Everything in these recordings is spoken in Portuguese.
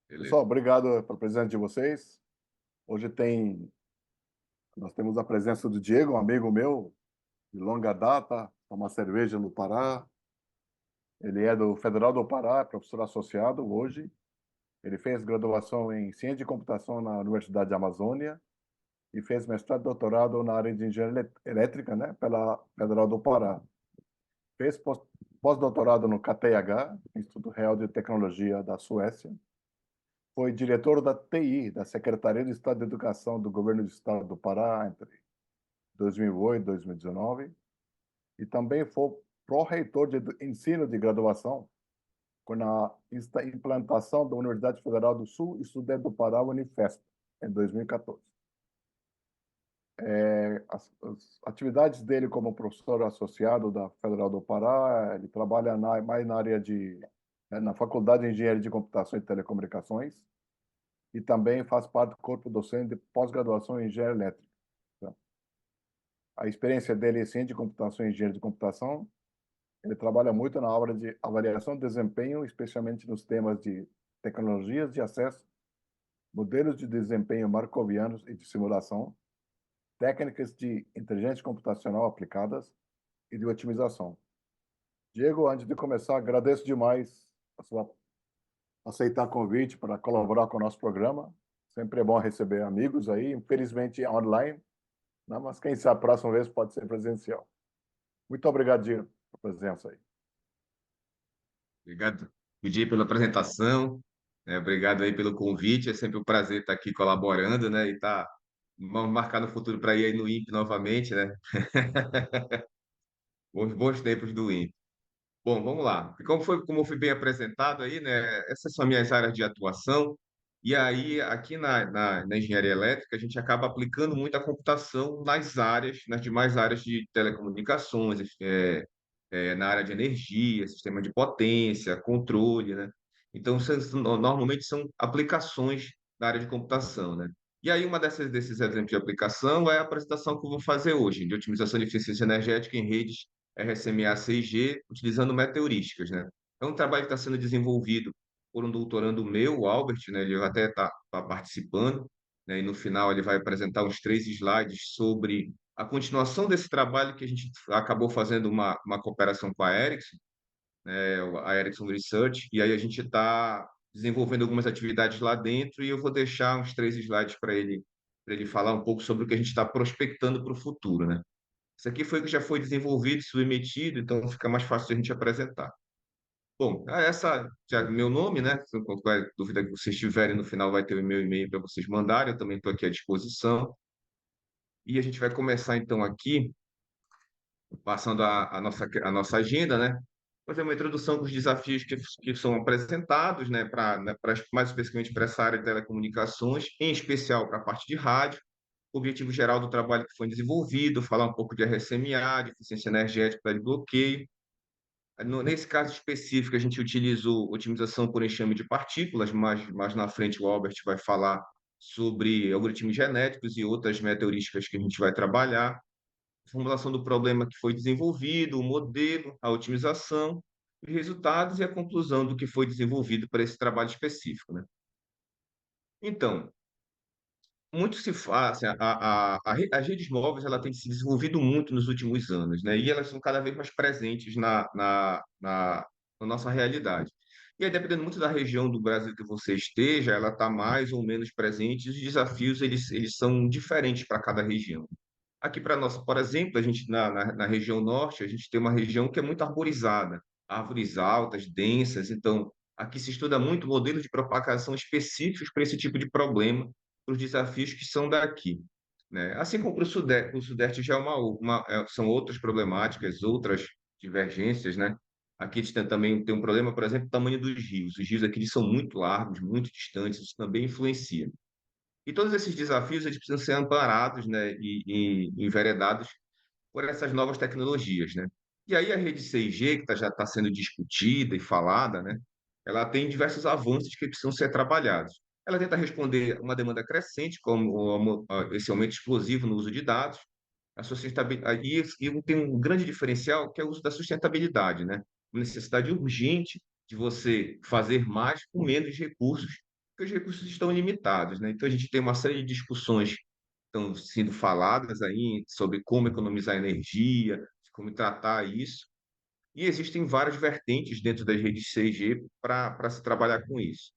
Beleza. Pessoal, obrigado pela presença de vocês. Hoje nós temos a presença do Diego, um amigo meu de longa data, toma cerveja no Pará. Ele é do Federal do Pará, é professor associado hoje. Ele fez graduação em Ciência de Computação na Universidade de Amazônia e fez mestrado e doutorado na área de Engenharia Elétrica, né, pela Federal do Pará. Fez pós-doutorado no KTH, Instituto Real de Tecnologia da Suécia. Foi diretor da TI, da Secretaria de Estado de Educação do Governo do Estado do Pará, entre 2008 e 2019, e também foi pró-reitor de ensino de graduação com a implantação da Universidade Federal do Sul e Sudeste do Pará, Unifesp, em 2014. As atividades dele como professor associado da Federal do Pará, ele trabalha mais na área na Faculdade de Engenharia de Computação e Telecomunicações, e também faz parte do corpo docente de pós-graduação em engenharia elétrica. Tá? A experiência dele é ciência de computação e engenharia de computação. Ele trabalha muito na área de avaliação de desempenho, especialmente nos temas de tecnologias de acesso, modelos de desempenho markovianos e de simulação, técnicas de inteligência computacional aplicadas e de otimização. Diego, antes de começar, agradeço demais a sua aceitar convite para colaborar com o nosso programa. Sempre é bom receber amigos aí, infelizmente online, né? Mas quem sabe a próxima vez pode ser presencial. Muito obrigado, Diego, pela presença aí. Obrigado, Pedir pela apresentação, né? Obrigado aí pelo convite. É sempre um prazer estar aqui colaborando, né? E vamos marcar no futuro para ir aí no INPE novamente, né? Bons tempos do INPE. Bom, vamos lá. Como foi bem apresentado aí, né? Essas são minhas áreas de atuação. E aí, aqui na engenharia elétrica, a gente acaba aplicando muito a computação nas demais áreas de telecomunicações, na área de energia, sistema de potência, controle, né? Então, normalmente são aplicações da área de computação, né? E aí, desses exemplos de aplicação é a apresentação que eu vou fazer hoje, de otimização de eficiência energética em redes RSMA 6G, utilizando meteorísticas, né? É um trabalho que está sendo desenvolvido por um doutorando meu, o Albert, né? Ele até está participando, né? E no final ele vai apresentar uns 3 slides sobre a continuação desse trabalho que a gente acabou fazendo uma cooperação com a Ericsson, né? A Ericsson Research, e aí a gente está desenvolvendo algumas atividades lá dentro e eu vou deixar uns 3 slides para ele falar um pouco sobre o que a gente está prospectando para o futuro, né? Isso aqui foi o que já foi desenvolvido, submetido, então fica mais fácil de a gente apresentar. Bom, essa já é meu nome, né? Se qualquer dúvida que vocês tiverem no final, vai ter o meu e-mail para vocês mandarem, eu também estou aqui à disposição. E a gente vai começar então aqui, passando a nossa agenda, né? Fazer uma introdução com os desafios que são apresentados, né? Mais especificamente para essa área de telecomunicações, em especial para a parte de rádio, o objetivo geral do trabalho que foi desenvolvido, falar um pouco de RSMA, de eficiência energética de bloqueio. Nesse caso específico, a gente utilizou otimização por enxame de partículas, mas mais na frente o Albert vai falar sobre algoritmos genéticos e outras meteorísticas que a gente vai trabalhar, formulação do problema que foi desenvolvido, o modelo, a otimização, os resultados e a conclusão do que foi desenvolvido para esse trabalho específico, né? Então, muito se faz, assim, as redes móveis ela tem se desenvolvido muito nos últimos anos, né? E elas são cada vez mais presentes na nossa realidade. E aí, dependendo muito da região do Brasil que você esteja, ela está mais ou menos presente. E os desafios eles são diferentes para cada região. Aqui para nós, por exemplo, a gente na região norte, a gente tem uma região que é muito arborizada, árvores altas, densas. Então, aqui se estuda muito modelos de propagação específicos para esse tipo de problema, para os desafios que são daqui, né? Assim como para o Sudeste já é são outras problemáticas, outras divergências, né? Aqui a gente também tem um problema, por exemplo, o tamanho dos rios. Os rios aqui eles são muito largos, muito distantes, isso também influencia. E todos esses desafios eles precisam ser amparados, né, e enveredados por essas novas tecnologias, né? E aí a rede 6G, que já está sendo discutida e falada, né, ela tem diversos avanços que precisam ser trabalhados. Ela tenta responder a uma demanda crescente, como esse aumento explosivo no uso de dados, a sustentabilidade, e tem um grande diferencial que é o uso da sustentabilidade, né? Uma necessidade urgente de você fazer mais com menos recursos porque os recursos estão limitados, né? Então a gente tem uma série de discussões que estão sendo faladas aí sobre como economizar energia, como tratar isso, e existem várias vertentes dentro das redes 6G para se trabalhar com isso.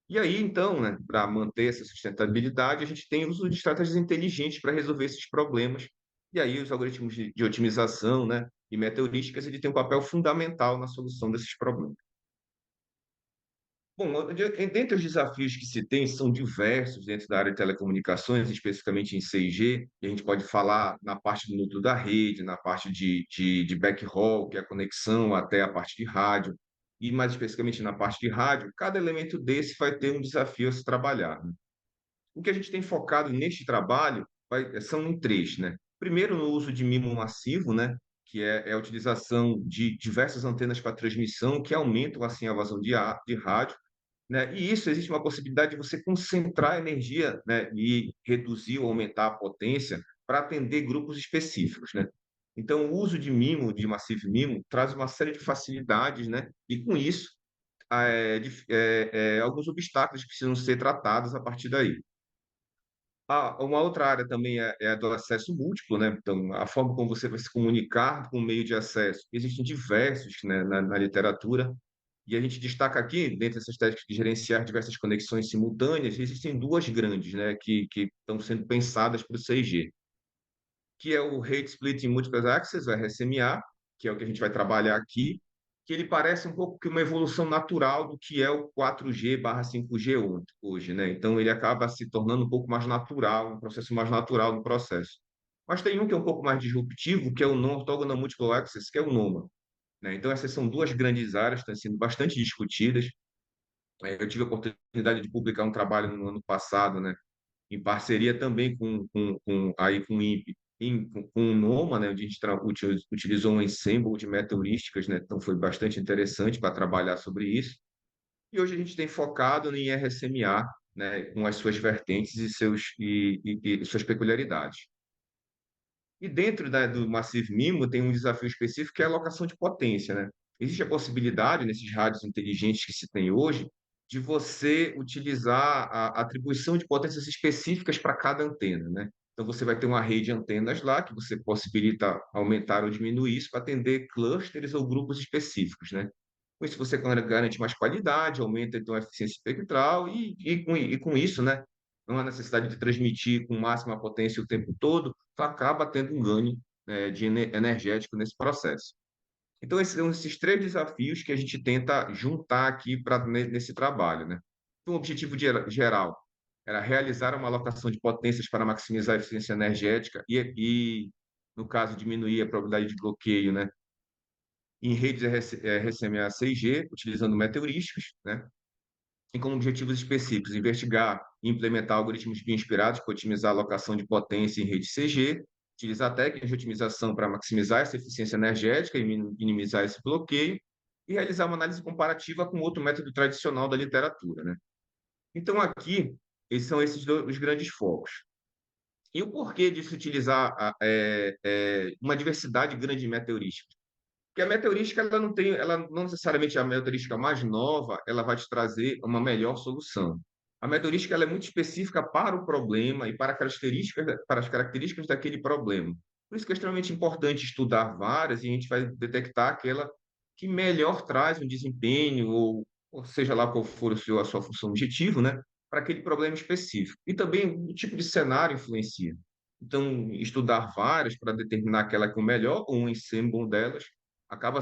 E aí, então, né, para manter essa sustentabilidade, a gente tem o uso de estratégias inteligentes para resolver esses problemas. E aí, os algoritmos de otimização, né, e meteorísticas, ele tem um papel fundamental na solução desses problemas. Bom, dentre os desafios que se tem, são diversos dentro da área de telecomunicações, especificamente em 6G, e a gente pode falar na parte do núcleo da rede, na parte de backhaul, que é a conexão até a parte de rádio, e mais especificamente na parte de rádio, cada elemento desse vai ter um desafio a se trabalhar, né? O que a gente tem focado neste trabalho são em três, né? Primeiro, no uso de MIMO massivo, né? Que é a utilização de diversas antenas para transmissão, que aumentam assim a vazão de rádio, né? E isso existe uma possibilidade de você concentrar energia, né? E reduzir ou aumentar a potência para atender grupos específicos, né? Então, o uso de MIMO, de Massive MIMO, traz uma série de facilidades, né? E com isso, alguns obstáculos que precisam ser tratados a partir daí. Uma outra área também é a do acesso múltiplo, né? Então, a forma como você vai se comunicar com o meio de acesso. Existem diversos, né, na literatura, e a gente destaca aqui, dentre essas técnicas de gerenciar diversas conexões simultâneas, existem duas grandes, né, que estão sendo pensadas para o 6G, que é o Rate Splitting Multiple Access, o RSMA, que é o que a gente vai trabalhar aqui, que ele parece um pouco que uma evolução natural do que é o 4G/5G hoje, né? Então ele acaba se tornando um pouco mais natural, um processo mais natural no processo. Mas tem um que é um pouco mais disruptivo, que é o Non-Orthogonal Multiple Access, que é o NOMA, né? Então essas são duas grandes áreas que estão sendo bastante discutidas. Eu tive a oportunidade de publicar um trabalho no ano passado, né, em parceria também com o INPE, com o NOMA, né, onde a gente utilizou um ensemble de meteorísticas, né, então foi bastante interessante para trabalhar sobre isso. E hoje a gente tem focado em RSMA, né, com as suas vertentes e suas peculiaridades. E dentro do Massive MIMO tem um desafio específico que é a alocação de potência, né? Existe a possibilidade, nesses rádios inteligentes que se tem hoje, de você utilizar a atribuição de potências específicas para cada antena, né? Então, você vai ter uma rede de antenas lá, que você possibilita aumentar ou diminuir isso para atender clusters ou grupos específicos, né? Com isso, você garante mais qualidade, aumenta, então, a eficiência espectral e com isso, né? Não há necessidade de transmitir com máxima potência o tempo todo, tu acaba tendo um ganho, energético nesse processo. Então, esses são esses três desafios que a gente tenta juntar aqui nesse trabalho, né? Então, o objetivo geral era realizar uma alocação de potências para maximizar a eficiência energética no caso, diminuir a probabilidade de bloqueio, né? Em redes RSMA 6G, utilizando meteorísticos, né? Tem como objetivos específicos investigar e implementar algoritmos bioinspirados para otimizar a alocação de potência em rede CG, utilizar técnicas de otimização para maximizar essa eficiência energética e minimizar esse bloqueio, e realizar uma análise comparativa com outro método tradicional da literatura, né? Então, aqui, esses são os grandes focos. E o porquê de se utilizar uma diversidade grande de meteorísticos? Porque a meteorística, ela não necessariamente é a meteorística mais nova, ela vai te trazer uma melhor solução. A meteorística, ela é muito específica para o problema e para as características daquele problema. Por isso que é extremamente importante estudar várias e a gente vai detectar aquela que melhor traz um desempenho, ou seja lá qual for a sua função objetivo, né, para aquele problema específico. E também o tipo de cenário influencia. Então, estudar várias para determinar aquela que é o melhor ou um ensemble delas acaba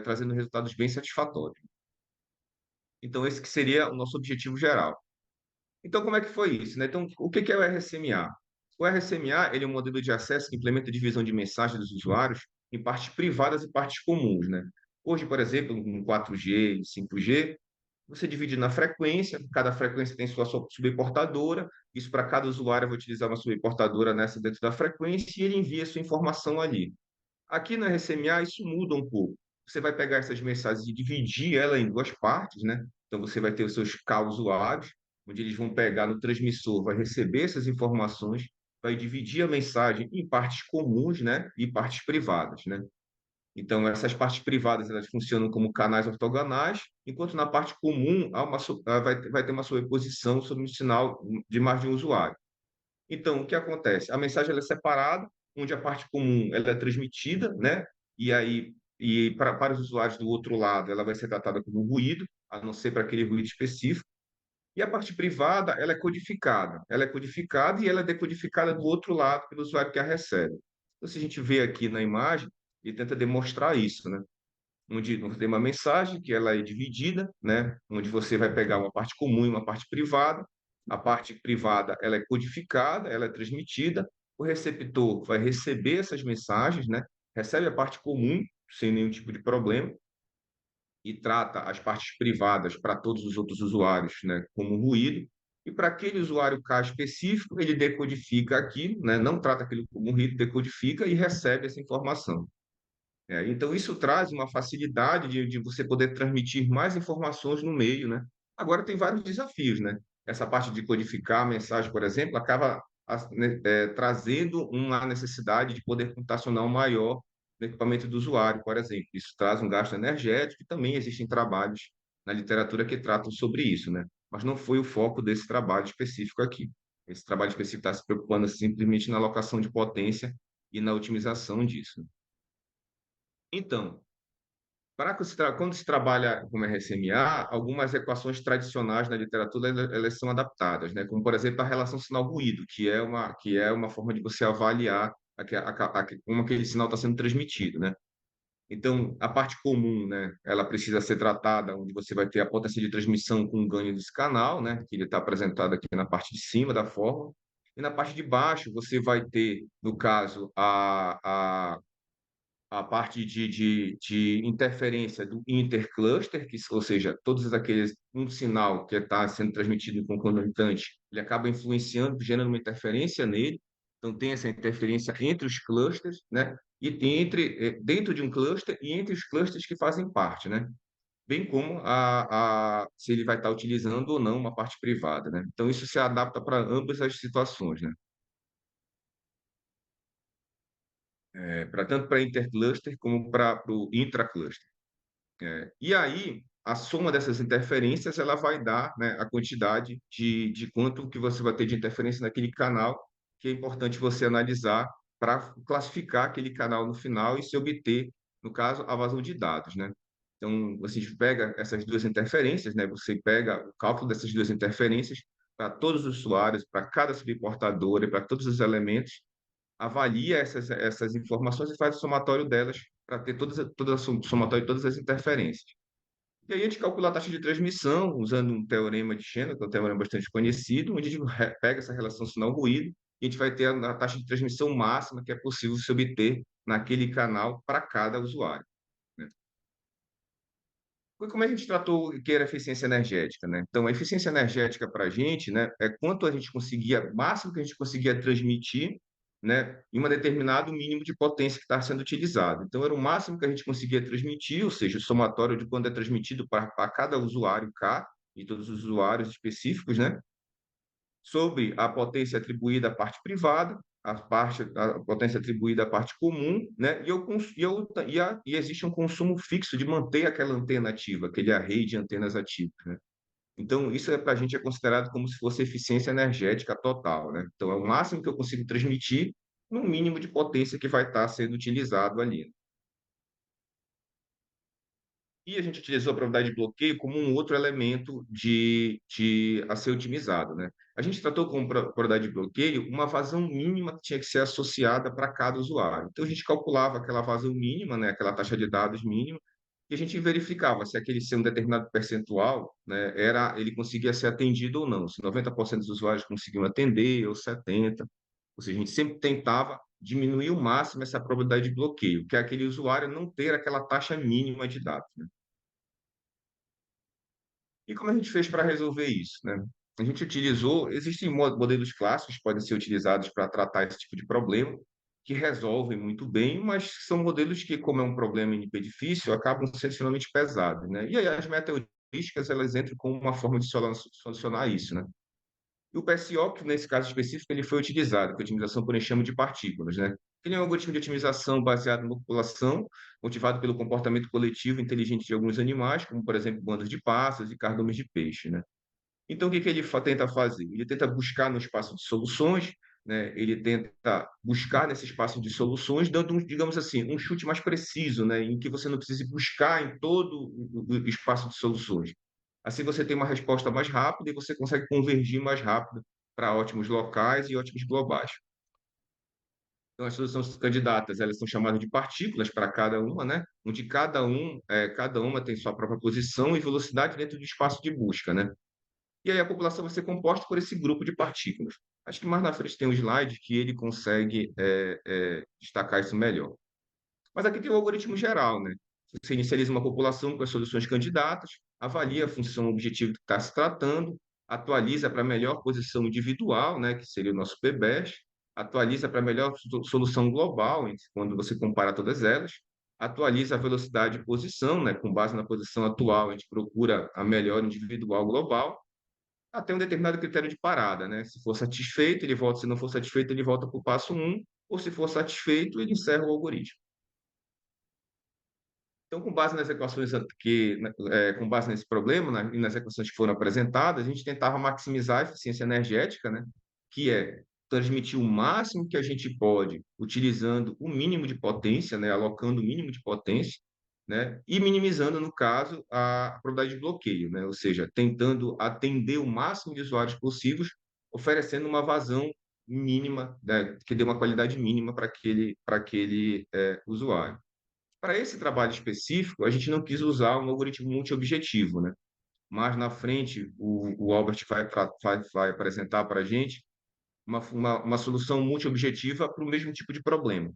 trazendo resultados bem satisfatórios. Então, esse que seria o nosso objetivo geral. Então, como é que foi isso, né? Então, o que é o RSMA? O RSMA, ele é um modelo de acesso que implementa a divisão de mensagens dos usuários em partes privadas e partes comuns, né? Hoje, por exemplo, em 4G e 5G, você divide na frequência, cada frequência tem sua subportadora, isso para cada usuário vai utilizar uma subportadora nessa dentro da frequência e ele envia sua informação ali. Aqui na RCMA isso muda um pouco. Você vai pegar essas mensagens e dividir ela em duas partes, né? Então você vai ter os seus K usuários, onde eles vão pegar no transmissor, vai receber essas informações, vai dividir a mensagem em partes comuns, né? E partes privadas, né? Então, essas partes privadas elas funcionam como canais ortogonais, enquanto na parte comum vai ter uma sobreposição sobre o sinal de mais de um usuário. Então, o que acontece? A mensagem ela é separada, onde a parte comum ela é transmitida, né? E aí, para os usuários do outro lado, ela vai ser tratada como ruído, a não ser para aquele ruído específico. E a parte privada, ela é codificada. Ela é codificada e ela é decodificada do outro lado pelo usuário que a recebe. Então, se a gente vê aqui na imagem, ele tenta demonstrar isso, né? Onde tem uma mensagem que ela é dividida, né? Onde você vai pegar uma parte comum e uma parte privada. A parte privada ela é codificada, ela é transmitida. O receptor vai receber essas mensagens, né? Recebe a parte comum sem nenhum tipo de problema e trata as partes privadas para todos os outros usuários, né? Como ruído. E para aquele usuário K específico, ele decodifica aquilo, né? Não trata aquilo como ruído, decodifica e recebe essa informação. Então, isso traz uma facilidade de você poder transmitir mais informações no meio, né? Agora, tem vários desafios, né? Essa parte de codificar a mensagem, por exemplo, acaba trazendo uma necessidade de poder computacional maior no equipamento do usuário, por exemplo. Isso traz um gasto energético e também existem trabalhos na literatura que tratam sobre isso, né? Mas não foi o foco desse trabalho específico aqui. Esse trabalho específico está se preocupando simplesmente na alocação de potência e na otimização disso. Então, quando se trabalha com RSMA, algumas equações tradicionais na literatura elas são adaptadas, né? Como, por exemplo, a relação sinal-ruído, que é uma forma de você avaliar como aquele sinal está sendo transmitido, né? Então, a parte comum, né, ela precisa ser tratada, onde você vai ter a potência de transmissão com o ganho desse canal, né, que ele está apresentado aqui na parte de cima da fórmula. E na parte de baixo, você vai ter, no caso, a parte de interferência do intercluster, ou seja, todos aqueles, um sinal que está sendo transmitido com concomitante, ele acaba influenciando, gerando uma interferência nele, então tem essa interferência entre os clusters, né? E dentro de um cluster e entre os clusters que fazem parte, né? Bem como se ele vai estar utilizando ou não uma parte privada, né? Então isso se adapta para ambas as situações, né? Para tanto para intercluster como para o intracluster. E aí, a soma dessas interferências, ela vai dar, né, a quantidade de quanto que você vai ter de interferência naquele canal, que é importante você analisar para classificar aquele canal no final e se obter, no caso, a vazão de dados, né? Então, você pega essas duas interferências, né? Você pega o cálculo dessas duas interferências para todos os usuários, para cada subportador e para todos os elementos, avalia essas informações e faz o somatório delas para ter somatório de todas as interferências. E aí a gente calcula a taxa de transmissão usando um teorema de Shannon, que é um teorema bastante conhecido, onde a gente pega essa relação sinal-ruído e a gente vai ter a taxa de transmissão máxima que é possível se obter naquele canal para cada usuário, né? Como a gente tratou que era eficiência energética, né? Então, a eficiência energética para a gente, né, é quanto a gente conseguia, máximo que a gente conseguia transmitir, né, em um determinado mínimo de potência que está sendo utilizado. Então, era o máximo que a gente conseguia transmitir, ou seja, o somatório de quando é transmitido para cada usuário K, e todos os usuários específicos, né, sobre a potência atribuída à parte privada, a potência atribuída à parte comum, né? E existe um consumo fixo de manter aquela antena ativa, aquele array de antenas ativas, né? Então, isso para a gente é considerado como se fosse eficiência energética total, né? Então, é o máximo que eu consigo transmitir no mínimo de potência que vai estar sendo utilizado ali. E a gente utilizou a probabilidade de bloqueio como um outro elemento a ser otimizado, né? A gente tratou como probabilidade de bloqueio uma vazão mínima que tinha que ser associada para cada usuário. Então, a gente calculava aquela vazão mínima, né? Aquela taxa de dados mínima, e a gente verificava se aquele ser um determinado percentual, né? Ele conseguia ser atendido ou não, se 90% dos usuários conseguiam atender, ou 70%. Ou seja, a gente sempre tentava diminuir o máximo essa probabilidade de bloqueio, que é aquele usuário não ter aquela taxa mínima de dados, né? E como a gente fez para resolver isso, né? A gente utilizou, existem modelos clássicos que podem ser utilizados para tratar esse tipo de problema, que resolvem muito bem, mas são modelos que, como é um problema NP difícil, acabam sendo extremamente pesados, né? E aí as meta-heurísticas, elas entram como uma forma de solucionar isso, né? E o PSO, que nesse caso específico, ele foi utilizado, que é a otimização por enxame de partículas, né? Ele é um algoritmo de otimização baseado na população, motivado pelo comportamento coletivo inteligente de alguns animais, como, por exemplo, bandas de pássaros e cardumes de peixe, né? Então, o que que ele tenta fazer? Ele tenta buscar no espaço de soluções, né? Ele tenta buscar nesse espaço de soluções, dando, digamos assim, um chute mais preciso, né? Em que você não precise buscar em todo o espaço de soluções. Assim, você tem uma resposta mais rápida e você consegue convergir mais rápido para ótimos locais e ótimos globais. Então, as soluções candidatas, elas são chamadas de partículas para cada uma, né? Onde cada uma tem sua própria posição e velocidade dentro do espaço de busca, né? E aí a população vai ser composta por esse grupo de partículas. Acho que mais na frente tem um slide que ele consegue destacar isso melhor. Mas aqui tem o algoritmo geral, né? Você inicializa uma população com as soluções candidatas, avalia a função objetivo que está se tratando, atualiza para a melhor posição individual, né, que seria o nosso PBES, atualiza para a melhor solução global, quando você compara todas elas, atualiza a velocidade de posição, né, com base na posição atual, a gente procura a melhor individual global, até um determinado critério de parada, né? Se for satisfeito, ele volta, se não for satisfeito, ele volta para o passo um, ou se for satisfeito, ele encerra o algoritmo. Então, com base nas equações com base nesse problema, né, e nas equações que foram apresentadas, a gente tentava maximizar a eficiência energética, né, que é transmitir o máximo que a gente pode, utilizando o mínimo de potência, né, alocando o mínimo de potência, né, e minimizando, no caso, a probabilidade de bloqueio, né, ou seja, tentando atender o máximo de usuários possíveis, oferecendo uma vazão mínima, né, que dê uma qualidade mínima para aquele usuário. Para esse trabalho específico, a gente não quis usar um algoritmo multiobjetivo, né? Mas na frente, o Albert vai apresentar para a gente uma solução multiobjetiva para o mesmo tipo de problema.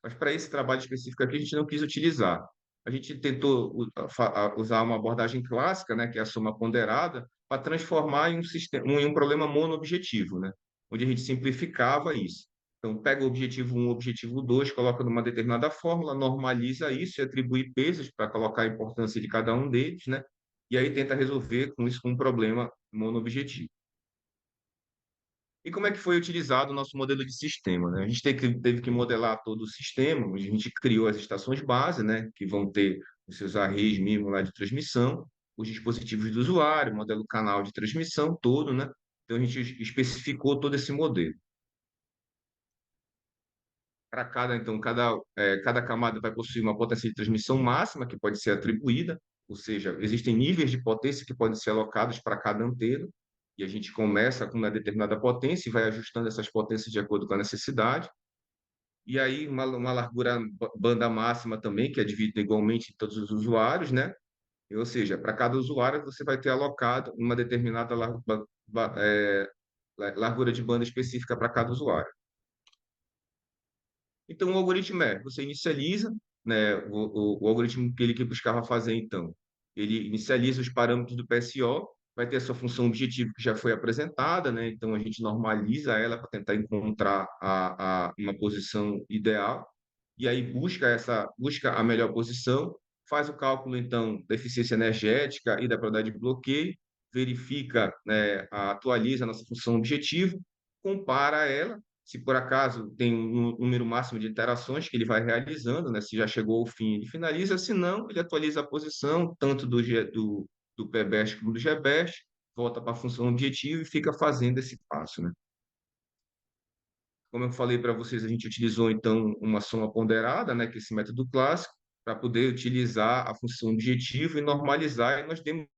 Mas para esse trabalho específico aqui, a gente não quis utilizar. A gente tentou usar uma abordagem clássica, né, que é a soma ponderada, para transformar em um sistema, em um problema monoobjetivo, né, onde a gente simplificava isso. Então, pega o objetivo 1, o objetivo 2, coloca numa determinada fórmula, normaliza isso e atribui pesos para colocar a importância de cada um deles, né? E aí tenta resolver com isso com um problema monoobjetivo. E como é que foi utilizado o nosso modelo de sistema, né? A gente teve que modelar todo o sistema, a gente criou as estações base, né, que vão ter os seus arrays mesmo lá de transmissão, os dispositivos do usuário, modelo canal de transmissão todo, né? Então a gente especificou todo esse modelo. Para cada camada vai possuir uma potência de transmissão máxima que pode ser atribuída, ou seja, existem níveis de potência que podem ser alocados para cada antena, e a gente começa com uma determinada potência e vai ajustando essas potências de acordo com a necessidade. E aí, uma largura banda máxima também, que é dividida igualmente em todos os usuários, né? Ou seja, para cada usuário você vai ter alocado uma determinada largura de banda específica para cada usuário. Então, o algoritmo você inicializa, né, o algoritmo que ele que buscava fazer, então, ele inicializa os parâmetros do PSO, vai ter a sua função objetivo que já foi apresentada, né, então a gente normaliza ela para tentar encontrar uma posição ideal, e aí busca a melhor posição, faz o cálculo, então, da eficiência energética e da probabilidade de bloqueio, verifica, né, atualiza a nossa função objetivo, compara ela, se por acaso tem um número máximo de interações que ele vai realizando, né? Se já chegou ao fim, ele finaliza, se não, ele atualiza a posição, tanto do PBEST como do GBEST, volta para a função objetivo e fica fazendo esse passo, né? Como eu falei para vocês, a gente utilizou, então, uma soma ponderada, né? Que é esse método clássico, para poder utilizar a função objetivo e normalizar, e nós demos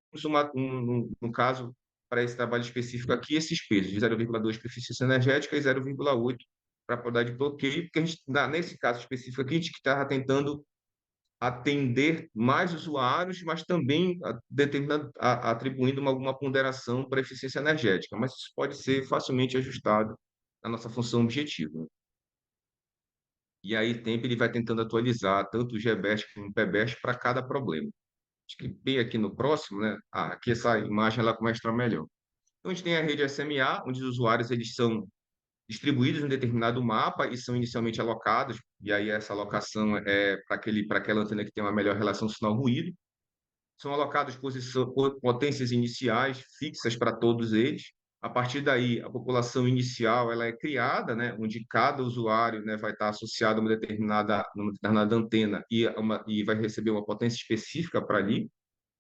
no caso, para esse trabalho específico aqui, esses pesos, de 0,2 para eficiência energética e 0,8 para a probabilidade de bloqueio, porque a gente, nesse caso específico aqui, a gente estava tentando atender mais usuários, mas também atribuindo alguma ponderação para a eficiência energética, mas isso pode ser facilmente ajustado na nossa função objetivo, né? E aí, tempo ele vai tentando atualizar tanto o GBEST como o PBEST para cada problema. Acho que bem aqui no próximo, né? Aqui essa imagem ela mostra melhor. Então, a gente tem a rede SMA, onde os usuários eles são distribuídos em um determinado mapa e são inicialmente alocados, e aí essa alocação é para aquela antena que tem uma melhor relação sinal-ruído. São alocados potências iniciais fixas para todos eles, A partir daí, a população inicial ela é criada, né, onde cada usuário, né, vai estar associado a uma determinada antena e vai receber uma potência específica para ali,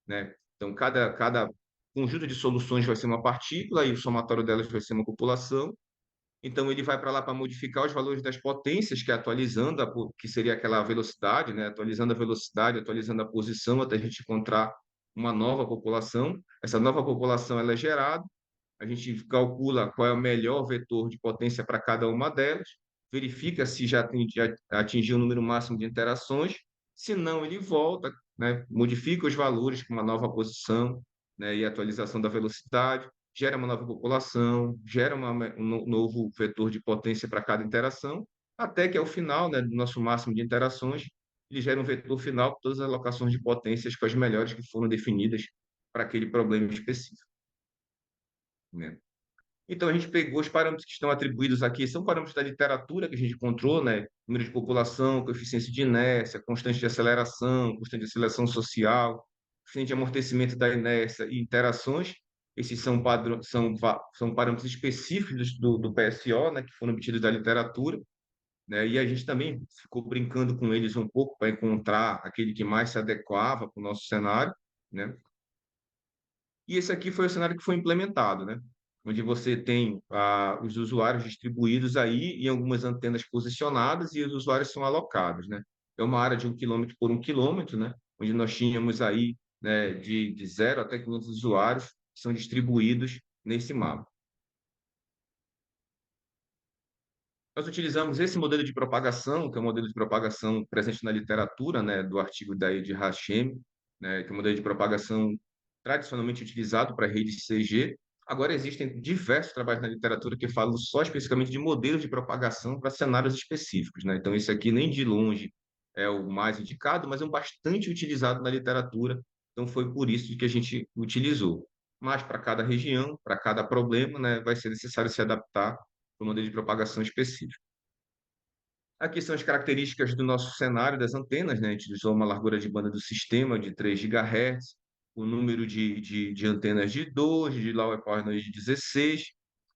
né? Então, cada conjunto de soluções vai ser uma partícula e o somatório delas vai ser uma população. Então, ele vai para lá para modificar os valores das potências, que é atualizando, que seria aquela velocidade, né? Atualizando a velocidade, atualizando a posição, até a gente encontrar uma nova população. Essa nova população ela é gerada, a gente calcula qual é o melhor vetor de potência para cada uma delas, verifica se já atingiu o número máximo de interações, se não, ele volta, né, modifica os valores com uma nova posição, né, e atualização da velocidade, gera uma nova população, gera novo vetor de potência para cada interação, até que ao final, né, do nosso máximo de interações, ele gera um vetor final com todas as alocações de potências com as melhores que foram definidas para aquele problema específico, né? Então, a gente pegou os parâmetros que estão atribuídos aqui, são parâmetros da literatura que a gente encontrou, né? Número de população, coeficiência de inércia, constante de aceleração social, coeficiente de amortecimento da inércia e interações. Esses são parâmetros específicos do PSO, né? Que foram obtidos da literatura, né? E a gente também ficou brincando com eles um pouco para encontrar aquele que mais se adequava para o nosso cenário, né? E esse aqui foi o cenário que foi implementado, né? Onde você tem os usuários distribuídos aí em algumas antenas posicionadas e os usuários são alocados, né? É uma área de 1 quilômetro por 1 quilômetro, né? Onde nós tínhamos aí, né, de 0 até 500 usuários que são distribuídos nesse mapa. Nós utilizamos esse modelo de propagação, que é um modelo de propagação presente na literatura, né, do artigo daí de Hashem, né, que é um modelo de propagação tradicionalmente utilizado para redes CG. Agora existem diversos trabalhos na literatura que falam só especificamente de modelos de propagação para cenários específicos, né? Então, esse aqui nem de longe é o mais indicado, mas é um bastante utilizado na literatura. Então, foi por isso que a gente utilizou. Mas para cada região, para cada problema, né, vai ser necessário se adaptar para o modelo de propagação específico. Aqui são as características do nosso cenário das antenas, né? A gente usou uma largura de banda do sistema de 3 GHz, o número de antenas de 12, de low power de 16,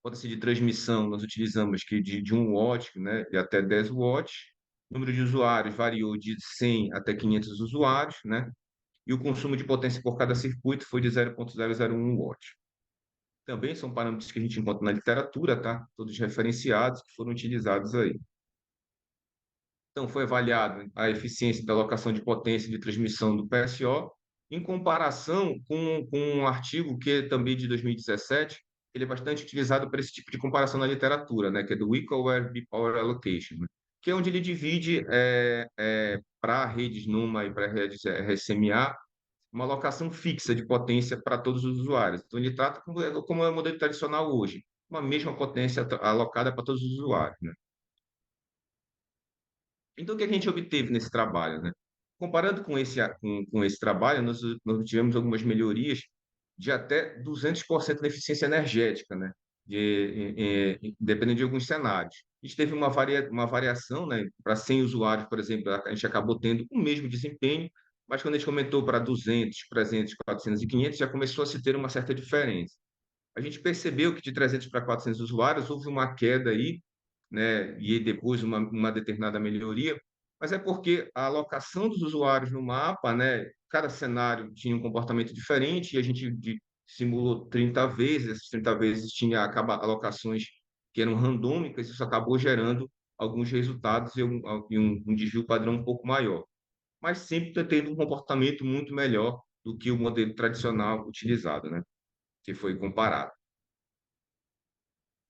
potência de transmissão nós utilizamos que de 1 watt, né, e até 10 watts, o número de usuários variou de 100 até 500 usuários, né, e o consumo de potência por cada circuito foi de 0,001 watt. Também são parâmetros que a gente encontra na literatura, tá? Todos referenciados que foram utilizados aí. Então, foi avaliado a eficiência da alocação de potência de transmissão do PSO, em comparação com um artigo que é também de 2017, ele é bastante utilizado para esse tipo de comparação na literatura, né, que é do Weak-Aware Power Allocation, né, que é onde ele divide para redes NUMA e para redes RSMA uma alocação fixa de potência para todos os usuários. Então, ele trata como é o modelo tradicional hoje, uma mesma potência alocada para todos os usuários, né? Então, o que a gente obteve nesse trabalho, né? Comparando com esse trabalho, nós tivemos algumas melhorias de até 200% na eficiência energética, né? Dependendo de alguns cenários. A gente teve uma variação, né? Para 100 usuários, por exemplo, a gente acabou tendo o mesmo desempenho, mas quando a gente aumentou para 200, 300, 400 e 500, já começou a se ter uma certa diferença. A gente percebeu que de 300 para 400 usuários houve uma queda aí, né, e depois uma determinada melhoria, mas é porque a alocação dos usuários no mapa, né, cada cenário tinha um comportamento diferente e a gente simulou 30 vezes, essas 30 vezes tinha alocações que eram randômicas, isso acabou gerando alguns resultados e um desvio padrão um pouco maior, mas sempre tendo um comportamento muito melhor do que o modelo tradicional utilizado, né, que foi comparado.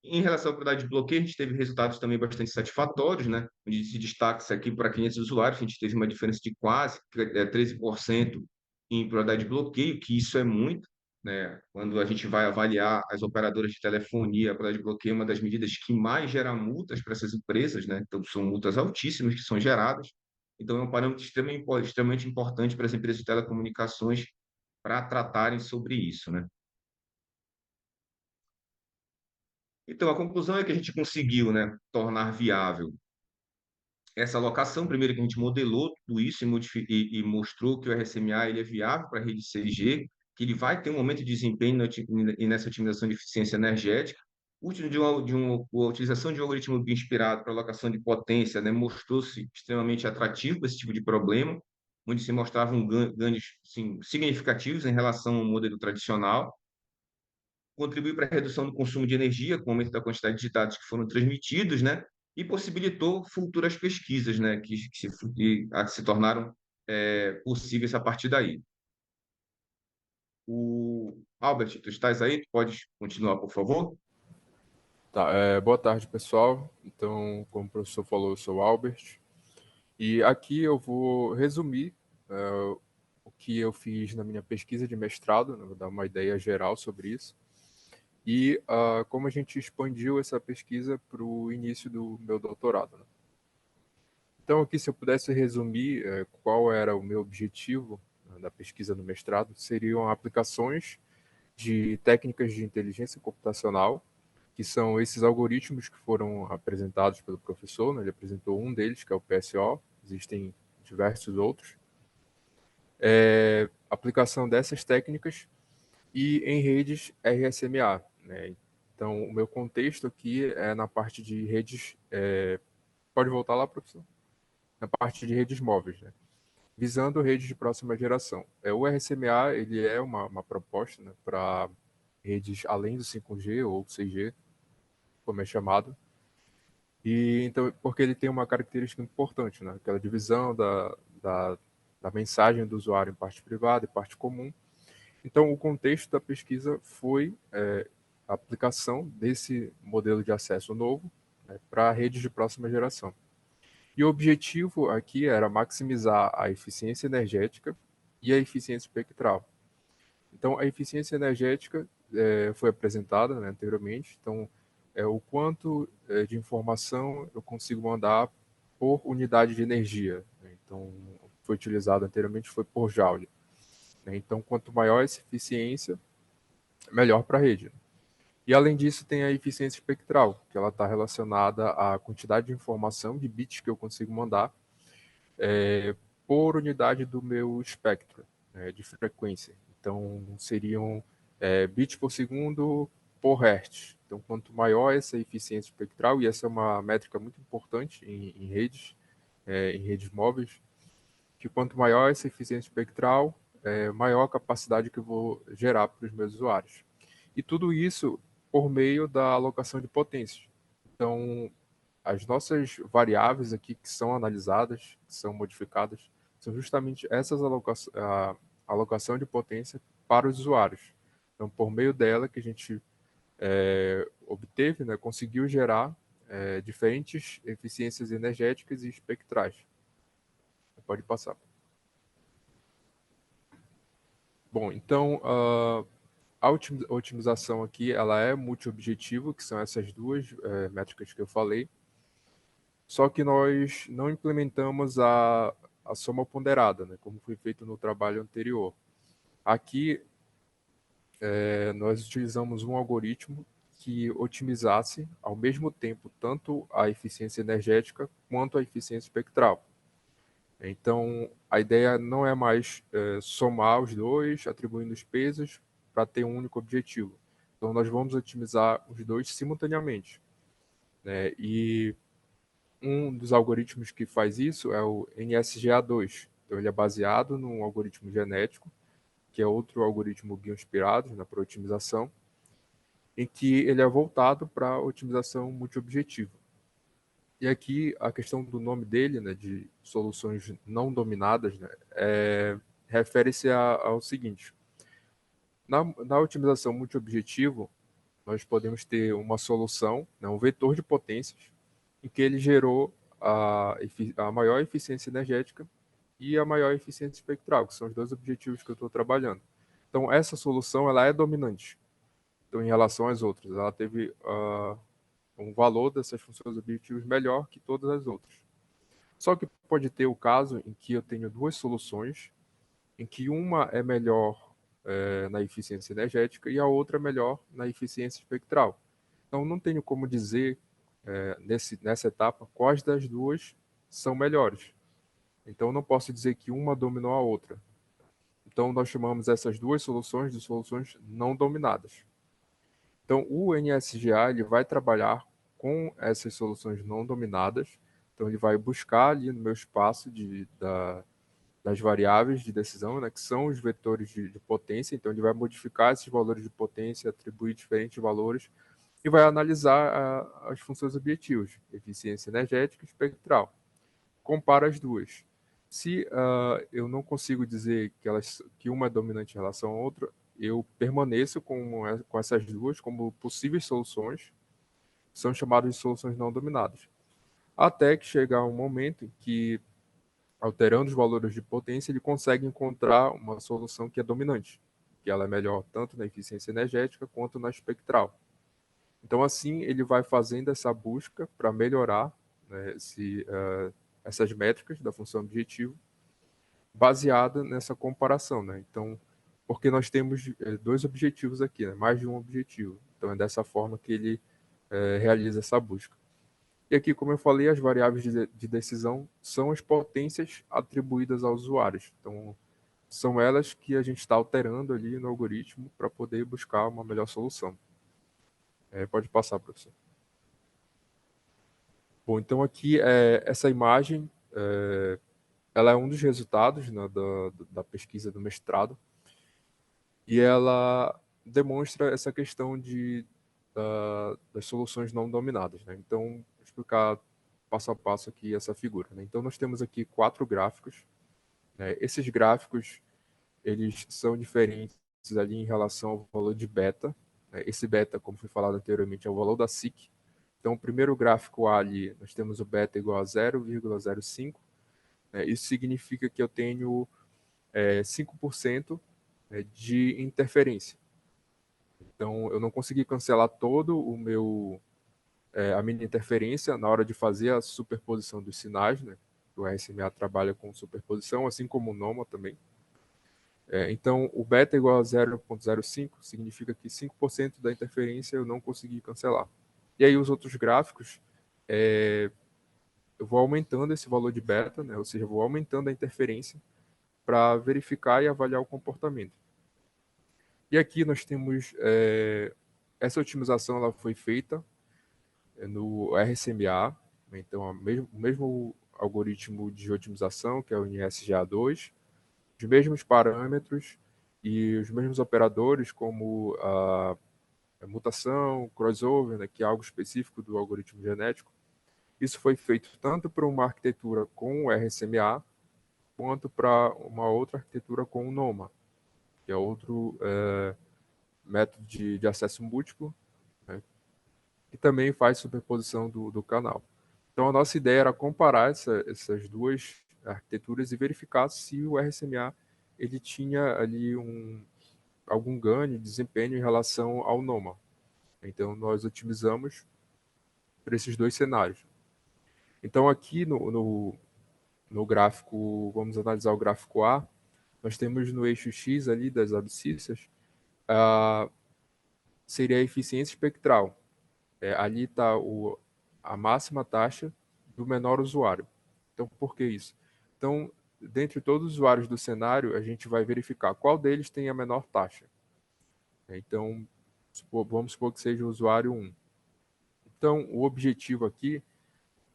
Em relação à quantidade de bloqueio, a gente teve resultados também bastante satisfatórios, né? Onde se destaca isso aqui para 500 usuários, a gente teve uma diferença de quase 13% em probabilidade de bloqueio, que isso é muito, né? Quando a gente vai avaliar as operadoras de telefonia, a probabilidade de bloqueio é uma das medidas que mais gera multas para essas empresas, né? Então, são multas altíssimas que são geradas. Então, é um parâmetro extremamente importante para as empresas de telecomunicações para tratarem sobre isso, né? Então, a conclusão é que a gente conseguiu, né, tornar viável essa alocação. Primeiro que a gente modelou tudo isso e mostrou que o RSMA ele é viável para a rede 6G, que ele vai ter um aumento de desempenho e nessa otimização de eficiência energética. O uso a utilização de um algoritmo inspirado para alocação de potência, né, mostrou-se extremamente atrativo para esse tipo de problema, onde se mostravam ganhos assim, significativos em relação ao modelo tradicional, contribuiu para a redução do consumo de energia, com o aumento da quantidade de dados que foram transmitidos, né, e possibilitou futuras pesquisas, né, que se tornaram possíveis a partir daí. Albert, tu estás aí? Tu podes continuar, por favor? Tá, boa tarde, pessoal. Então, como o professor falou, eu sou o Albert. E aqui eu vou resumir o que eu fiz na minha pesquisa de mestrado, né, vou dar uma ideia geral sobre isso, e como a gente expandiu essa pesquisa para o início do meu doutorado. Né? Então, aqui, se eu pudesse resumir qual era o meu objetivo da pesquisa no mestrado, seriam aplicações de técnicas de inteligência computacional, que são esses algoritmos que foram apresentados pelo professor, né? Ele apresentou um deles, que é o PSO, existem diversos outros. Aplicação dessas técnicas e em redes RSMA. Né? Então, o meu contexto aqui é na parte de redes... Pode voltar lá, professor? Na parte de redes móveis, né? Visando redes de próxima geração. O RSMA ele é uma proposta, né, para redes além do 5G ou 6G, como é chamado, e então porque ele tem uma característica importante, né, aquela divisão da mensagem do usuário em parte privada e parte comum. Então, o contexto da pesquisa foi a aplicação desse modelo de acesso novo, né, para redes de próxima geração. E o objetivo aqui era maximizar a eficiência energética e a eficiência espectral. Então, a eficiência energética foi apresentada, né, anteriormente. Então, o quanto de informação eu consigo mandar por unidade de energia. Né? Então, foi utilizado anteriormente foi por Joule. Né? Então, quanto maior essa eficiência, melhor para a rede. E, além disso, tem a eficiência espectral, que ela está relacionada à quantidade de informação, de bits que eu consigo mandar por unidade do meu espectro de frequência. Então, seriam bits por segundo por hertz. Então, quanto maior essa eficiência espectral, e essa é uma métrica muito importante em redes móveis, que quanto maior essa eficiência espectral, maior a capacidade que eu vou gerar para os meus usuários. E tudo isso por meio da alocação de potências. Então, as nossas variáveis aqui que são analisadas, que são modificadas, são justamente essas alocação de potência para os usuários. Então, por meio dela que a gente obteve, né, conseguiu gerar diferentes eficiências energéticas e espectrais. Pode passar. Bom, então, a otimização aqui ela é multi-objetivo, que são essas duas métricas que eu falei, só que nós não implementamos a soma ponderada, né, como foi feito no trabalho anterior. Aqui, nós utilizamos um algoritmo que otimizasse, ao mesmo tempo, tanto a eficiência energética quanto a eficiência espectral. Então, a ideia não é mais somar os dois, atribuindo os pesos para ter um único objetivo. Então, nós vamos otimizar os dois simultaneamente. Né? E um dos algoritmos que faz isso é o NSGA2. Então, ele é baseado num algoritmo genético, que é outro algoritmo bioinspirado, né, para otimização, em que ele é voltado para a otimização multiobjetiva. E aqui a questão do nome dele, né, de soluções não dominadas, né, refere-se ao seguinte: na otimização multiobjetivo, nós podemos ter uma solução, né, um vetor de potências, em que ele gerou a maior eficiência energética e a maior eficiência espectral, que são os dois objetivos que eu estou trabalhando. Então, essa solução ela é dominante, então, em relação às outras. Ela teve um valor dessas funções objetivas melhor que todas as outras. Só que pode ter o caso em que eu tenho duas soluções, em que uma é melhor na eficiência energética e a outra é melhor na eficiência espectral. Então, não tenho como dizer, nessa etapa, quais das duas são melhores. Então, não posso dizer que uma dominou a outra. Então, nós chamamos essas duas soluções de soluções não dominadas. Então, o NSGA ele vai trabalhar com essas soluções não dominadas. Então, ele vai buscar ali no meu espaço das variáveis de decisão, né, que são os vetores de potência. Então, ele vai modificar esses valores de potência, atribuir diferentes valores e vai analisar as funções objetivas, eficiência energética e espectral. Compara as duas. Se eu não consigo dizer que uma é dominante em relação à outra, eu permaneço com essas duas como possíveis soluções, são chamadas de soluções não dominadas. Até que chegar um momento em que, alterando os valores de potência, ele consegue encontrar uma solução que é dominante, que ela é melhor tanto na eficiência energética quanto na espectral. Então, assim, ele vai fazendo essa busca para melhorar, né, essas métricas da função objetivo, baseada nessa comparação, né? Então, porque nós temos dois objetivos aqui, né? Mais de um objetivo. Então, é dessa forma que ele realiza essa busca. E aqui, como eu falei, as variáveis de decisão são as potências atribuídas aos usuários. Então, são elas que a gente está alterando ali no algoritmo para poder buscar uma melhor solução. Pode passar, professor. Bom, então aqui essa imagem, ela é um dos resultados, né, da pesquisa do mestrado, e ela demonstra essa questão das soluções não dominadas, né? Então, vou explicar passo a passo aqui essa figura, né? Então, nós temos aqui 4 gráficos, né? Esses gráficos, eles são diferentes ali em relação ao valor de beta, né? Esse beta, como foi falado anteriormente, é o valor da SIC. Então, o primeiro gráfico A ali, nós temos o beta igual a 0,05, né? Isso significa que eu tenho 5% de interferência. Então, eu não consegui cancelar todo a minha interferência na hora de fazer a superposição dos sinais, né? O RSMA trabalha com superposição, assim como o NOMA também. Então, o beta igual a 0,05 significa que 5% da interferência eu não consegui cancelar. E aí, os outros gráficos, eu vou aumentando esse valor de beta, né? Ou seja, eu vou aumentando a interferência para verificar e avaliar o comportamento. E aqui nós temos essa otimização, ela foi feita no RSMA, né? Então o mesmo algoritmo de otimização, que é o NSGA2, os mesmos parâmetros e os mesmos operadores, como a mutação, crossover, né, que é algo específico do algoritmo genético. Isso foi feito tanto para uma arquitetura com o RSMA, quanto para uma outra arquitetura com o NOMA, que é outro método de acesso múltiplo, né, que também faz superposição do canal. Então, a nossa ideia era comparar essas duas arquiteturas e verificar se o RSMA ele tinha ali algum ganho de desempenho em relação ao NOMA. Então, nós otimizamos para esses dois cenários. Então, aqui no gráfico, vamos analisar o gráfico A, nós temos no eixo X ali das abscissas, seria a eficiência espectral. Ali está a máxima taxa do menor usuário. Então, por que isso? Então, dentre todos os usuários do cenário, a gente vai verificar qual deles tem a menor taxa. Então, vamos supor que seja o usuário 1. Então, o objetivo aqui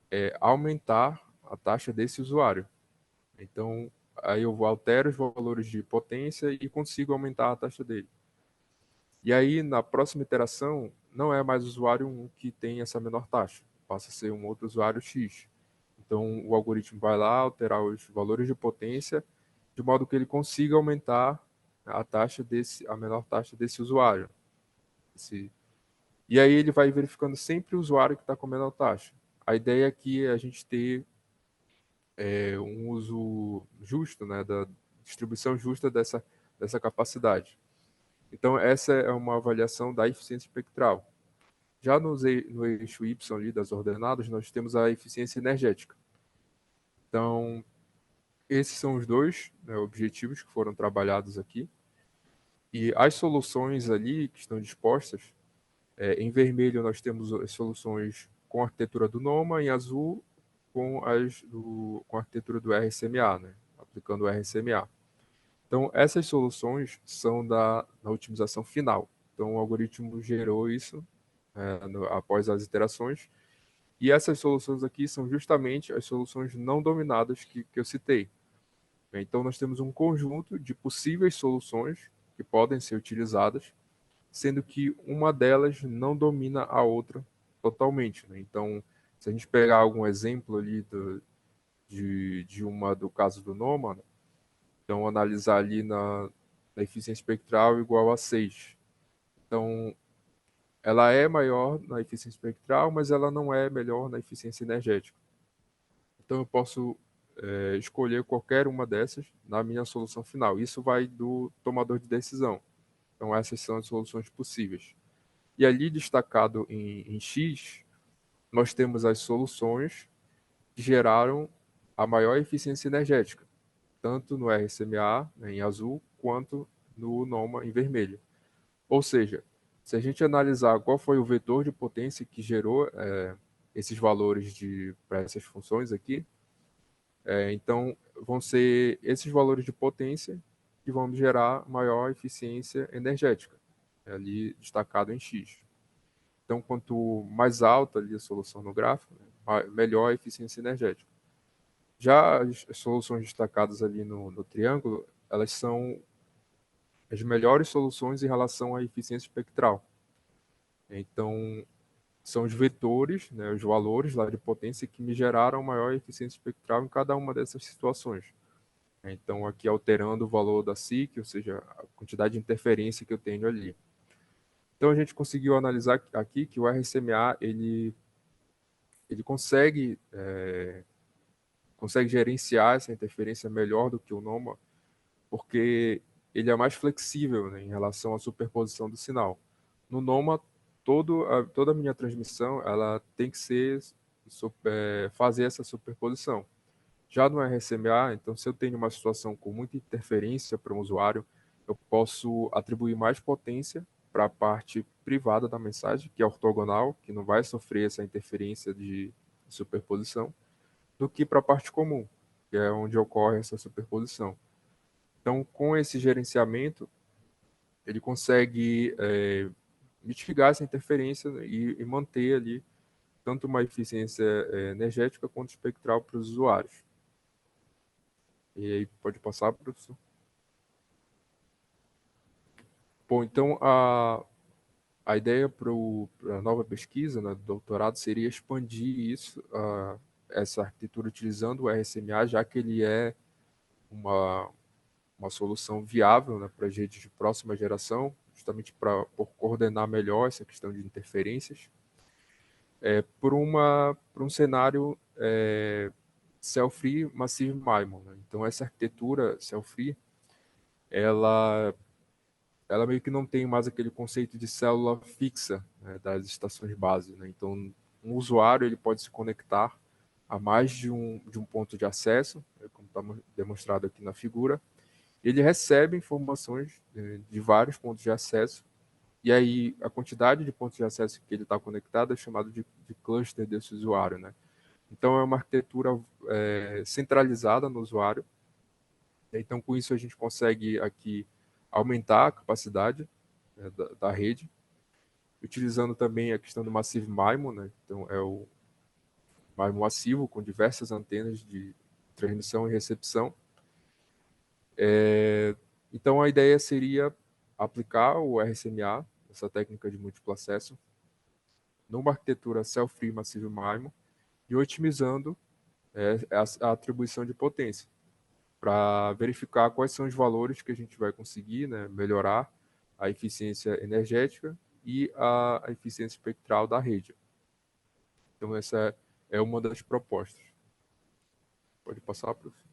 é aumentar a taxa desse usuário. Então, aí eu altero os valores de potência e consigo aumentar a taxa dele. E aí, na próxima iteração, não é mais o usuário 1 que tem essa menor taxa, passa a ser um outro usuário X. Então, o algoritmo vai lá alterar os valores de potência, de modo que ele consiga aumentar a menor taxa desse usuário. E aí ele vai verificando sempre o usuário que está com a menor taxa. A ideia aqui é a gente ter um uso justo, né, da distribuição justa dessa capacidade. Então, essa é uma avaliação da eficiência espectral. Já no eixo Y ali das ordenadas, nós temos a eficiência energética. Então, esses são os dois, né, objetivos que foram trabalhados aqui. E as soluções ali que estão dispostas, em vermelho nós temos as soluções com a arquitetura do NOMA, em azul com a arquitetura do RSMA, né, aplicando o RSMA. Então, essas soluções são da otimização final. Então, o algoritmo gerou isso após as iterações. E essas soluções aqui são justamente as soluções não dominadas que eu citei. Então, nós temos um conjunto de possíveis soluções que podem ser utilizadas, sendo que uma delas não domina a outra totalmente, né? Então, se a gente pegar algum exemplo ali do caso do Noma, né? Então, analisar ali na eficiência espectral igual a 6. Então, ela é maior na eficiência espectral, mas ela não é melhor na eficiência energética. Então, eu posso escolher qualquer uma dessas na minha solução final. Isso vai do tomador de decisão. Então, essas são as soluções possíveis. E ali, destacado em X, nós temos as soluções que geraram a maior eficiência energética, tanto no RSMA, né, em azul, quanto no NOMA, em vermelho. Ou seja, se a gente analisar qual foi o vetor de potência que gerou esses valores para essas funções aqui, então vão ser esses valores de potência que vão gerar maior eficiência energética, ali destacado em X. Então, quanto mais alta ali a solução no gráfico, melhor a eficiência energética. Já as soluções destacadas ali no triângulo, elas são as melhores soluções em relação à eficiência espectral. Então, são os vetores, né, os valores lá de potência que me geraram maior eficiência espectral em cada uma dessas situações. Então, aqui alterando o valor da SIC, ou seja, a quantidade de interferência que eu tenho ali. Então, a gente conseguiu analisar aqui que o RSMA ele consegue gerenciar essa interferência melhor do que o NOMA, porque ele é mais flexível, né, em relação à superposição do sinal. No NOMA, toda a minha transmissão ela tem que fazer essa superposição. Já no RSMA, então, se eu tenho uma situação com muita interferência para um usuário, eu posso atribuir mais potência para a parte privada da mensagem, que é ortogonal, que não vai sofrer essa interferência de superposição, do que para a parte comum, que é onde ocorre essa superposição. Então, com esse gerenciamento, ele consegue mitigar essa interferência e manter ali tanto uma eficiência energética quanto espectral para os usuários. E aí pode passar, professor? Bom, então a ideia para a nova pesquisa, né, do doutorado, seria expandir isso, essa arquitetura utilizando o RSMA, já que ele é uma solução viável, né, para as redes de próxima geração, justamente por coordenar melhor essa questão de interferências, por um cenário cell-free Massive MIMO. Né? Então, essa arquitetura cell-free, ela meio que não tem mais aquele conceito de célula fixa, né, das estações base. Né? Então, um usuário ele pode se conectar a mais de um ponto de acesso, como está demonstrado aqui na figura. Ele recebe informações de vários pontos de acesso, e aí a quantidade de pontos de acesso que ele está conectado é chamado de cluster desse usuário. Né? Então, é uma arquitetura centralizada no usuário. Então, com isso, a gente consegue aqui aumentar a capacidade, né, da rede, utilizando também a questão do Massive MIMO. Né? Então, é o MIMO massivo, com diversas antenas de transmissão e recepção. Então, a ideia seria aplicar o RSMA, essa técnica de múltiplo acesso, numa arquitetura Cell-Free Massive MIMO e otimizando a atribuição de potência, para verificar quais são os valores que a gente vai conseguir, né, melhorar a eficiência energética e a eficiência espectral da rede. Então, essa é uma das propostas. Pode passar, professor.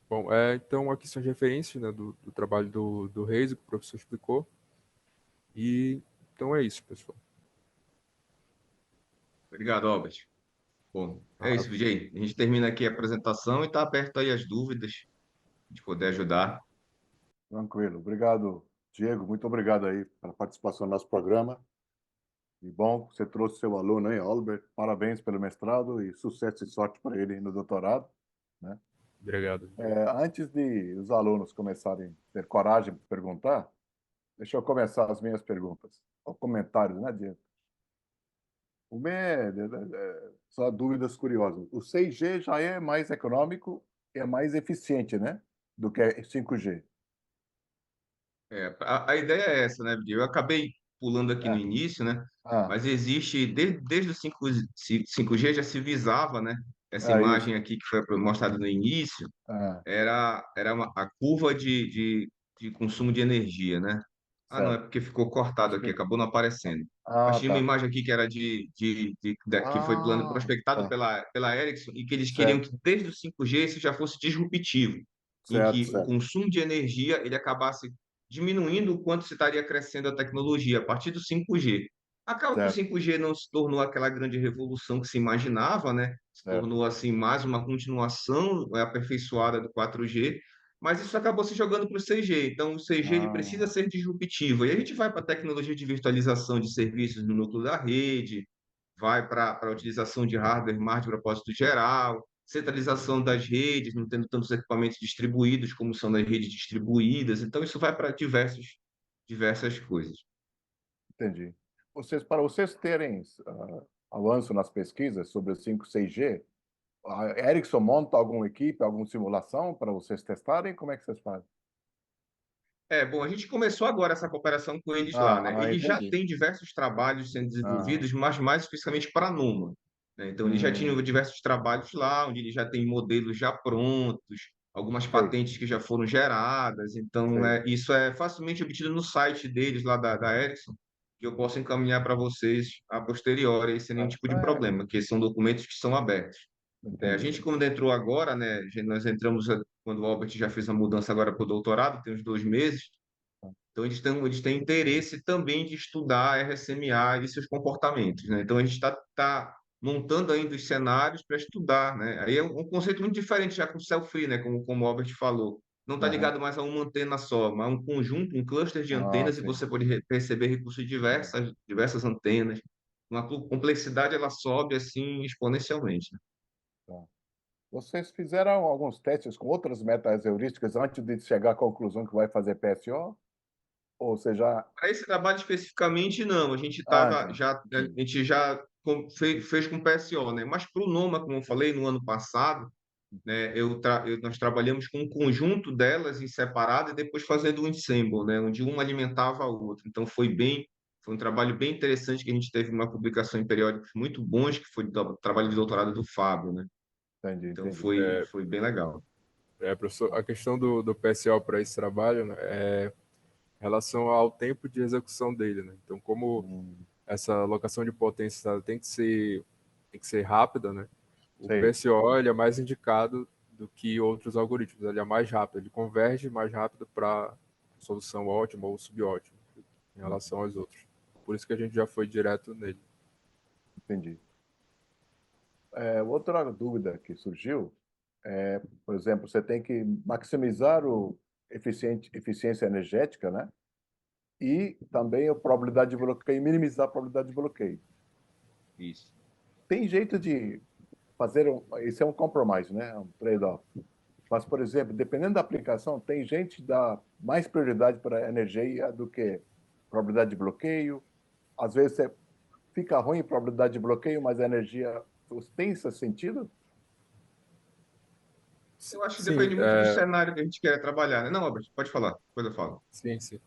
Bom, então aqui são as referências, né, do trabalho do Reis, que o professor explicou. E então é isso, pessoal. Obrigado, Albert. Bom, é Ah, isso, Vijay. A gente termina aqui a apresentação e está aberto aí as dúvidas, de poder ajudar. Tranquilo. Obrigado, Diego. Muito obrigado aí pela participação no nosso programa. E bom, você trouxe seu aluno aí, Albert. Parabéns pelo mestrado e sucesso e sorte para ele no doutorado, né? Obrigado. Antes de os alunos começarem a ter coragem de perguntar, deixa eu começar as minhas perguntas, ou comentários, né, Diego? O meu, só dúvidas curiosas. O 6G já é mais econômico e é mais eficiente, né, do que 5G. A ideia é essa, né, Vitor? Eu acabei pulando aqui no É. início, né? Ah, Mas existe, desde o 5G já se visava, né? Essa é isso. imagem aqui que foi mostrada no início, Ah, a curva de consumo de energia, né? Ah, não, é certo. porque ficou cortado Acho aqui, que... acabou não aparecendo. Mas Ah, tinha uma tá. imagem aqui que era que foi Ah, prospectado tá. pela Ericsson e que eles queriam que Certo, desde o 5G isso já fosse disruptivo, em certo, que o certo, consumo de energia ele acabasse diminuindo o quanto se estaria crescendo a tecnologia a partir do 5G. Acaba que o certo, 5G não se tornou aquela grande revolução que se imaginava, né? Se certo. tornou assim mais uma continuação aperfeiçoada do 4G, mas isso acabou se jogando para o 6G. Então, o 6G ele precisa Ah, ser disruptivo. E a gente vai para a tecnologia de virtualização de serviços no núcleo da rede, vai para a utilização de hardware mais de propósito geral, centralização das redes, não tendo tantos equipamentos distribuídos como são nas redes distribuídas. Então, isso vai para diversas coisas. entendi. Para vocês terem avanço nas pesquisas sobre o 5, 6G, a Ericsson monta alguma equipe, alguma simulação para vocês testarem? Como é que vocês fazem? Bom, a gente começou agora essa cooperação com eles lá, né? Eles já Entendi. têm diversos trabalhos sendo Ah, desenvolvidos, mas mais especificamente para a Numa, né? Então, eles já tinham hum, diversos trabalhos lá, onde eles já têm modelos já prontos, algumas sei, patentes que já foram geradas. Então, sei. isso é facilmente obtido no site deles, lá da Ericsson, que eu posso encaminhar para vocês a posteriori, sem nenhum Ah, tipo de problema, que são documentos que são abertos. A entendi. gente, quando entrou agora, né? Nós entramos quando o Albert já fez a mudança agora para o doutorado, tem uns 2 meses. Então, eles têm interesse também de estudar a RSMA e seus comportamentos, né? Então, a gente está montando ainda os cenários para estudar, né? Aí é um conceito muito diferente já com o Cell-Free, né? Como o Albert falou. Não está Aham. ligado mais a uma antena só, mas a um conjunto, um cluster de antenas, e Sim. você pode receber recursos de diversas antenas. Uma complexidade, ela sobe, assim, exponencialmente, né? Tá. Vocês fizeram alguns testes com outras metas heurísticas antes de chegar à conclusão que vai fazer PSO? Ou você já... Para esse trabalho especificamente, não. A gente Entendi. fez com PSO, né? Mas para o Noma, como eu falei, no ano passado, né, nós trabalhamos com um conjunto delas em separado e depois fazendo um ensemble, né? Onde uma alimentava a outra. Então foi um trabalho bem interessante que a gente teve uma publicação em periódicos muito bons, que foi do trabalho de doutorado do Fábio, né? Entendi, Então entendi. foi bem legal. Professor, a questão do PSL para esse trabalho, né, é em relação ao tempo de execução dele, né? Então, como Hum, essa alocação de potência tem que ser rápida, né? O sei. PSO ele é mais indicado do que outros algoritmos, ele é mais rápido, ele converge mais rápido para solução ótima ou subótima em relação aos outros. Por isso que a gente já foi direto nele. Entendi. Outra dúvida que surgiu por exemplo, você tem que maximizar eficiência energética, né? E também a probabilidade de bloqueio, minimizar a probabilidade de bloqueio. Isso. Tem jeito de fazer isso é um compromise, né? É um trade-off. Mas, por exemplo, dependendo da aplicação, tem gente que dá mais prioridade para a energia do que probabilidade de bloqueio. Às vezes fica ruim a probabilidade de bloqueio, mas a energia tem esse sentido? Eu acho que Sim, depende muito do cenário que a gente quer trabalhar, né? Não, Albert, pode falar, depois eu falo. sim, sim.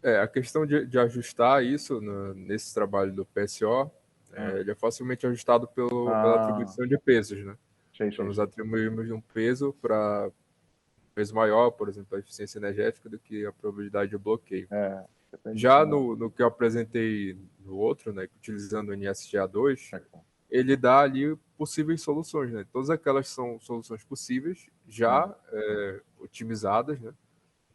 A questão de ajustar isso nesse trabalho do PSO, Ah, ele é facilmente ajustado pela ah, atribuição de pesos, né? sei, Então, sei, nós sei. atribuímos um peso para peso maior, por exemplo, a eficiência energética do que a probabilidade de bloqueio. Depende. Já no que eu apresentei no outro, né, utilizando o NSGA2, ele dá ali possíveis soluções, né? Todas aquelas são soluções possíveis, já otimizadas, né?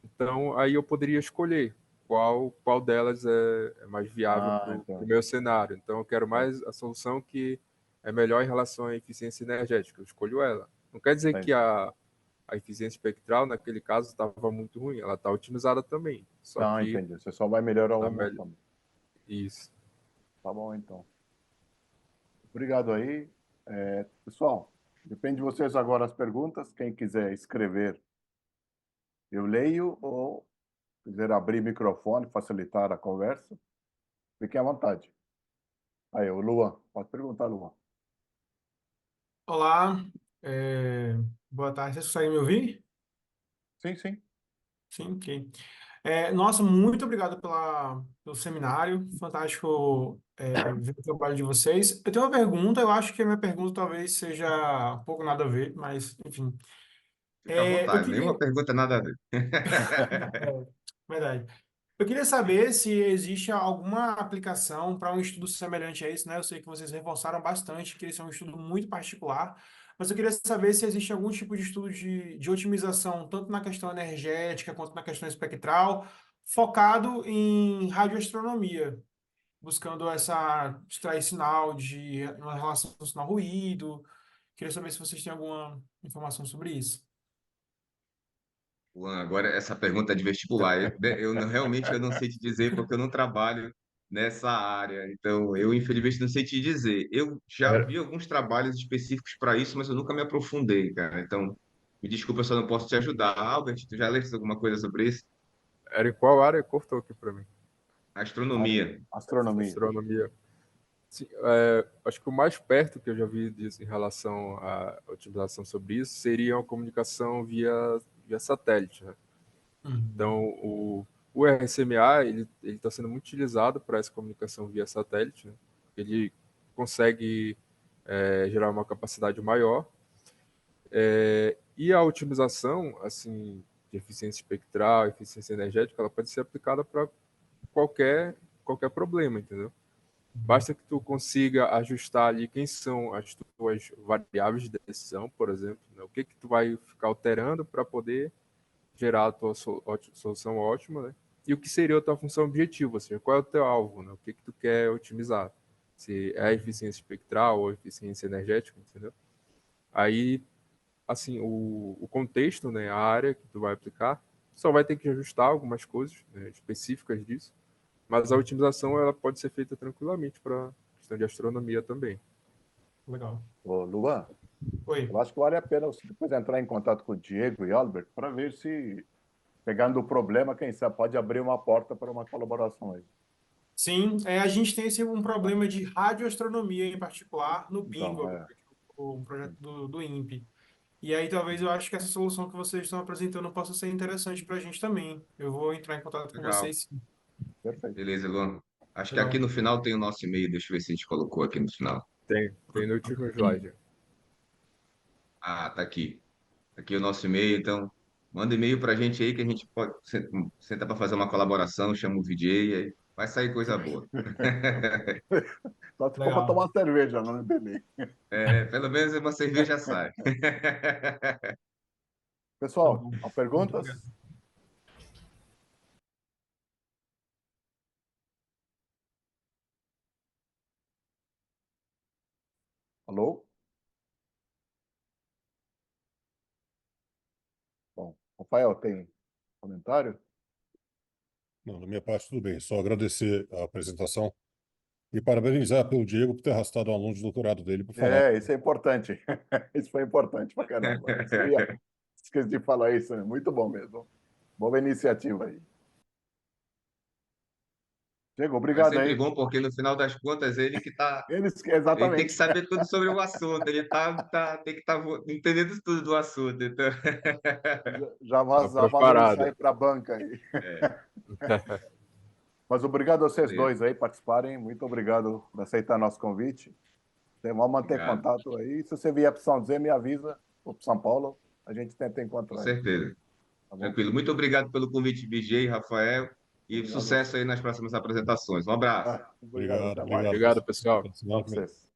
Então, aí eu poderia escolher qual delas é mais viável para o Então, meu cenário. Então, eu quero é, mais a solução que é melhor em relação à eficiência energética. Eu escolho ela. Não quer dizer que entendi. a eficiência espectral, naquele caso, estava muito ruim. Ela está otimizada também. Só Não, que entendi. Você só vai melhorar tá uma melhor. também. Isso. Tá bom, então. Obrigado aí. Pessoal, depende de vocês agora as perguntas. Quem quiser escrever, eu leio, ou quiser abrir microfone, facilitar a conversa, fiquem à vontade. Aí, o Luan, pode perguntar, Luan. Olá, boa tarde. Vocês conseguem me ouvir? Sim, sim. Sim, ok. Nossa, muito obrigado pelo seminário. Fantástico, ver o trabalho de vocês. Eu tenho uma pergunta, eu acho que a minha pergunta talvez seja um pouco nada a ver, mas enfim. Fica à Eu vontade, queria. nenhuma pergunta nada a ver. Verdade. Eu queria saber se existe alguma aplicação para um estudo semelhante a esse, né? Eu sei que vocês reforçaram bastante que esse é um estudo muito particular, mas eu queria saber se existe algum tipo de estudo de otimização, tanto na questão energética quanto na questão espectral, focado em radioastronomia, buscando extrair sinal de uma relação com sinal-ruído. Queria saber se vocês têm alguma informação sobre isso. Juan, agora essa pergunta é de vestibular. Realmente eu não sei te dizer porque eu não trabalho nessa área. Então, eu infelizmente não sei te dizer. Eu já Era, vi alguns trabalhos específicos para isso, mas eu nunca me aprofundei, cara. Então, me desculpa, eu só não posso te ajudar. Albert, tu já leste alguma coisa sobre isso? era em qual área? Cortou aqui para mim. Astronomia. Astronomia. Astronomia. Sim, acho que o mais perto que eu já vi disso em relação à utilização sobre isso seria uma comunicação via satélite, né? Uhum. Então, o RSMA ele está sendo muito utilizado para essa comunicação via satélite, né? Ele consegue gerar uma capacidade maior, e a otimização assim de eficiência espectral, eficiência energética, ela pode ser aplicada para qualquer problema, entendeu? Basta que tu consiga ajustar ali quem são as tuas variáveis de decisão, por exemplo, né? O que que tu vai ficar alterando para poder gerar a tua solução ótima, né? E o que seria a tua função objetiva, ou seja, qual é o teu alvo, né? O que que tu quer otimizar? Se é a eficiência espectral ou a eficiência energética, entendeu? Aí, assim, o contexto, né, a área que tu vai aplicar, só vai ter que ajustar algumas coisas, né, específicas disso, mas a otimização ela pode ser feita tranquilamente para questão de astronomia também. Legal. Ô, Luan, Oi. eu acho que vale a pena você depois entrar em contato com o Diego e Albert para ver se, pegando o problema, quem sabe pode abrir uma porta para uma colaboração aí. Sim, a gente tem um problema de radioastronomia em particular no Então, Bingo, um projeto do INPE. E aí talvez eu acho que essa solução que vocês estão apresentando possa ser interessante para a gente também. Eu vou entrar em contato com Legal. vocês, sim. perfeito. Beleza, Luan. Acho que aqui Legal. no final tem o nosso e-mail. Deixa eu ver se a gente colocou aqui no final. Tem no último slide. Ah, tá aqui. Aqui o nosso e-mail, então manda e-mail para a gente aí que a gente pode sentar para fazer uma colaboração, chama o VJ, aí vai sair coisa boa. Só se for para Legal. tomar cerveja, não beber. Pelo menos uma cerveja sai. Tá Pessoal, bom. há Muito obrigado. perguntas? Alô? Bom, Rafael, tem comentário? Não, da minha parte, tudo bem. Só agradecer a apresentação e parabenizar pelo Diego por ter arrastado um aluno de doutorado dele para falar. Isso é importante. Isso foi importante pra caramba. Esqueci de falar isso, né? Muito bom mesmo. Boa iniciativa aí. Diego, É obrigado sempre aí. bom porque no final das contas ele tem que Exatamente. saber tudo sobre o assunto, tem que estar entendendo tudo do assunto. Então, Já Tá vazava a preparado. sair para a banca aí. é, Mas obrigado a vocês beleza. dois aí participarem. Muito obrigado por aceitar nosso convite. Vamos manter Obrigado, contato aí. Se você vier para São José, me avisa. Ou para São Paulo, a gente tenta com encontrar aí. certeza. Tá bom? Tranquilo. Muito obrigado pelo convite, BJ, Rafael, e Obrigado a sucesso você. aí nas próximas apresentações. Um abraço. Obrigado. Obrigado, Até mais. obrigado. Obrigado, pessoal. Até semana Tchau que para vem. vocês.